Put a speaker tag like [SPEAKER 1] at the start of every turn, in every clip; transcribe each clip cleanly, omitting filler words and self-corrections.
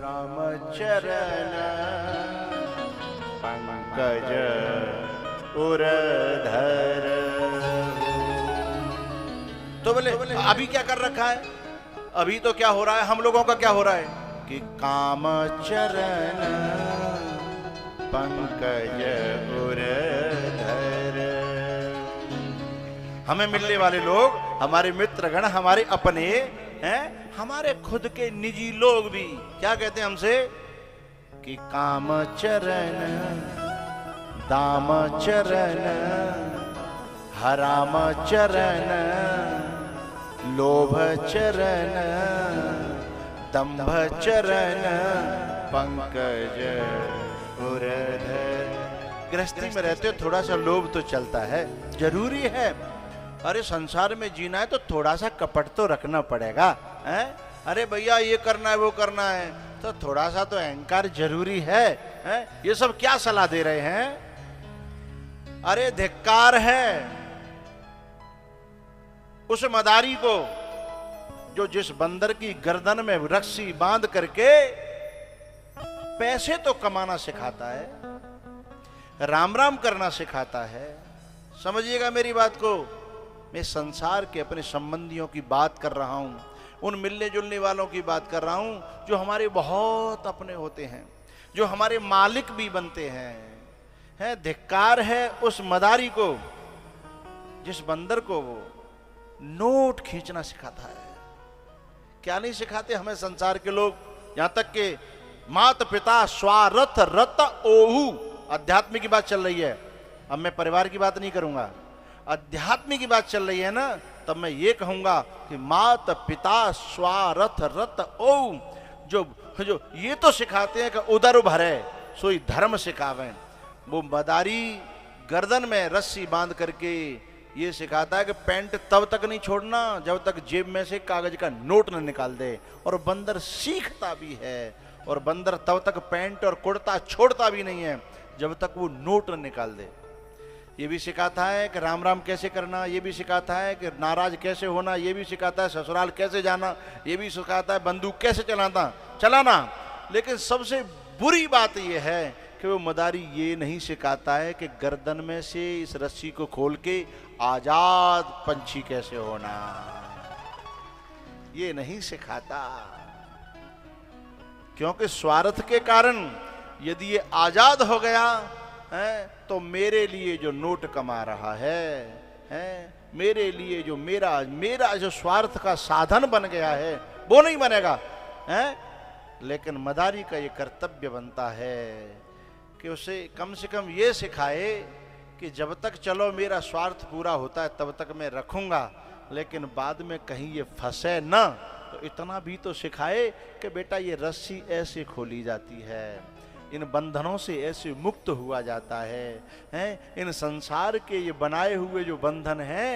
[SPEAKER 1] राम चरण पंकज उरधर। तो बोले अभी क्या कर रखा है? अभी तो क्या हो रहा है, हम लोगों का क्या हो रहा है कि काम चरण पंकज उरधर। हमें मिलने वाले लोग, हमारे मित्रगण, हमारे अपने हैं, हमारे खुद के निजी लोग भी क्या कहते हैं हमसे कि काम चरण दाम चरण हराम चरण लोभ चरण दंभ चरण पंकज उरधर। गृहस्थी में रहते हो थोड़ा सा लोभ तो चलता है, जरूरी है। अरे संसार में जीना है तो थोड़ा सा कपट तो रखना पड़ेगा, हैं? अरे भैया ये करना है वो करना है तो थोड़ा सा तो अहंकार जरूरी है, हैं? ये सब क्या सलाह दे रहे हैं? अरे धिक्कार है उस मदारी को जो जिस बंदर की गर्दन में रस्सी बांध करके पैसे तो कमाना सिखाता है, राम राम करना सिखाता है। समझिएगा मेरी बात को। मैं संसार के अपने संबंधियों की बात कर रहा हूं, उन मिलने जुलने वालों की बात कर रहा हूं जो हमारे बहुत अपने होते हैं, जो हमारे मालिक भी बनते हैं। धिक्कार है उस मदारी को जिस बंदर को वो नोट खींचना सिखाता है। क्या नहीं सिखाते हमें संसार के लोग, यहां तक के मात पिता स्वारथ रत ओहु। अध्यात्म की बात चल रही है, अब मैं परिवार की बात नहीं करूंगा, अध्यात्म की बात चल रही है ना, तब मैं ये कहूंगा कि मात पिता स्वारथ रत ओहु। जो ये तो सिखाते हैं कि उदर भरे सोई धर्म सिखावे, वो मदारी गर्दन में रस्सी बांध करके ये सिखाता है कि पैंट तब तक नहीं छोड़ना जब तक जेब में से कागज का नोट न निकाल दे। और बंदर सीखता भी है, और बंदर तब तक पैंट और कुर्ता छोड़ता भी नहीं है जब तक वो नोट न निकाल दे। ये भी सिखाता है कि राम राम कैसे करना, ये भी सिखाता है कि नाराज कैसे होना, ये भी सिखाता है ससुराल कैसे जाना, ये भी सिखाता है बंदूक कैसे चलाना। लेकिन सबसे बुरी बात यह है कि वो मदारी ये नहीं सिखाता है कि गर्दन में से इस रस्सी को खोल के आजाद पंछी कैसे होना, ये नहीं सिखाता। क्योंकि स्वार्थ के कारण यदि ये आजाद हो गया है तो मेरे लिए जो नोट कमा रहा है, मेरे लिए जो मेरा जो स्वार्थ का साधन बन गया है वो नहीं बनेगा, है? लेकिन मदारी का ये कर्तव्य बनता है कि उसे कम से कम ये सिखाए कि जब तक चलो मेरा स्वार्थ पूरा होता है तब तक मैं रखूंगा, लेकिन बाद में कहीं ये फंसे ना, तो इतना भी तो सिखाए कि बेटा ये रस्सी ऐसे खोली जाती है, इन बंधनों से ऐसे मुक्त हुआ जाता है, इन संसार के ये बनाए हुए जो बंधन हैं,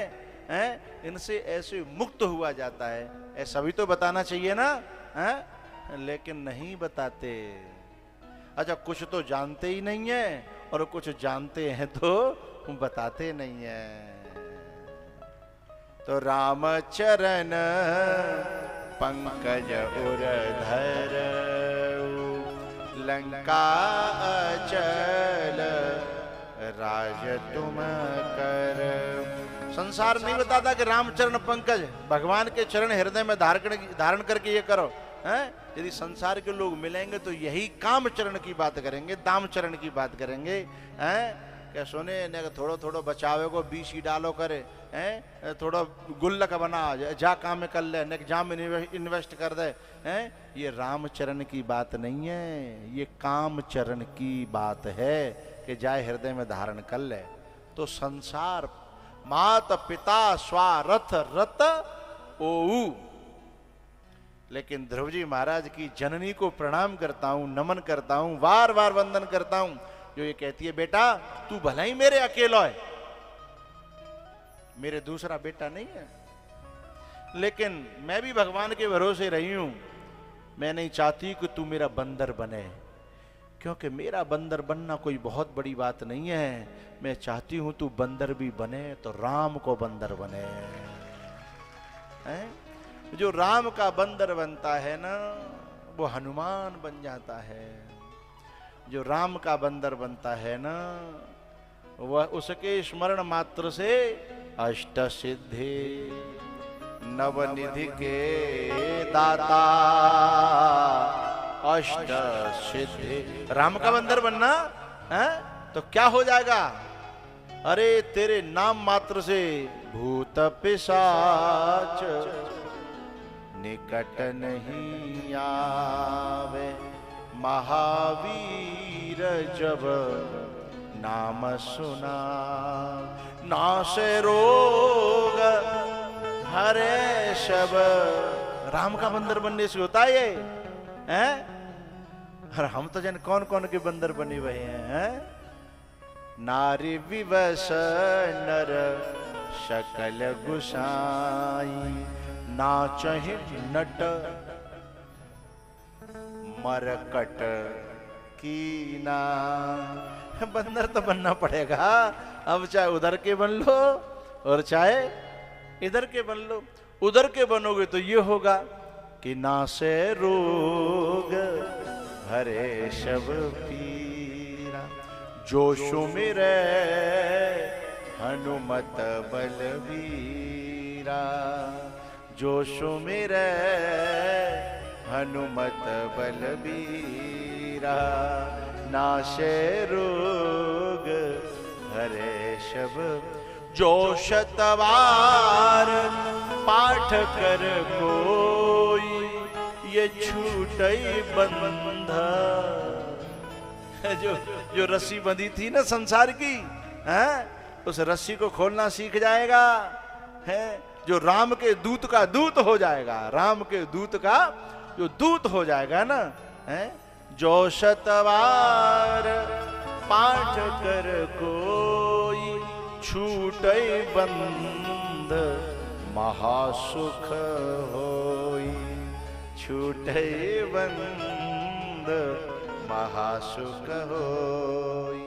[SPEAKER 1] इनसे ऐसे मुक्त हुआ जाता है। ऐसा भी तो बताना चाहिए ना, लेकिन नहीं बताते। अच्छा, कुछ तो जानते ही नहीं है और कुछ जानते हैं तो बताते नहीं है। तो राम चरण पंकज उरधर लंका अचल राज तुम कर। संसार नहीं बताता कि रामचरण पंकज, भगवान के चरण हृदय में धारण करके ये करो, हैं? यदि संसार के लोग मिलेंगे तो यही काम चरण की बात करेंगे, दाम चरण की बात करेंगे, हैं? क्या सुने ने थोड़ो थोड़ो बचावे को बीस ही डालो करे, हैं? थोड़ा गुल्लक बना जा काम में कर ले, ने जा में इन्वेस्ट कर दे, हैं? ये रामचरण की बात नहीं है, ये काम चरण की बात है कि जाए हृदय में धारण कर ले। तो संसार मात पिता स्वारथ रत ओऊ, लेकिन ध्रुव जी महाराज की जननी को प्रणाम करता हूं, नमन करता हूं, बार बार वंदन करता हूं, जो ये कहती है बेटा तू भला ही मेरे अकेला है, मेरे दूसरा बेटा नहीं है। लेकिन मैं भी भगवान के भरोसे रही हूं, मैं नहीं चाहती कि तू मेरा बंदर बने, क्योंकि मेरा बंदर बनना कोई बहुत बड़ी बात नहीं है। मैं चाहती हूं तू बंदर भी बने तो राम को बंदर बने, हैं? जो राम का बंदर बनता है ना, वो हनुमान बन जाता है। जो राम का बंदर बनता है ना, वह उसके स्मरण मात्र से अष्ट सिद्धि नवनिधि के दाता। अष्ट सिद्धि राम का बंदर बनना है तो क्या हो जाएगा? अरे तेरे नाम मात्र से भूत पिशाच निकट नहीं आवे। महावीर जब नाम सुना, नासे रोग हरे शब। राम का बंदर बनने से होता है ये, हैं? अरे हम तो जन कौन कौन के बंदर बने हुए हैं? नारी विवश नर सकल गुसाई, नाचहि नट मरकट कीना। बंदर तो बनना पड़ेगा। अब चाहे उधर के बन लो और चाहे इधर के बन लो। उधर के बनोगे तो ये होगा कि नासे रोग हरे शब पीरा। जोशो में रहे हनुमत बलवीरा। जोशो में रहे हनुमत बलवीरा। नाशे रोग हरे शब। जो शतवार पाठ कर कोई, ये छूटई बंध। जो रस्सी बंधी थी ना संसार की, हैं? उस रस्सी को खोलना सीख जाएगा, है? जो राम के दूत का दूत हो जाएगा, राम के दूत का जो दूत हो जाएगा ना, है? जो शतवार पाठ कर कोई, छूटे बंध महासुख होई। छूटे बंध महासुख होई।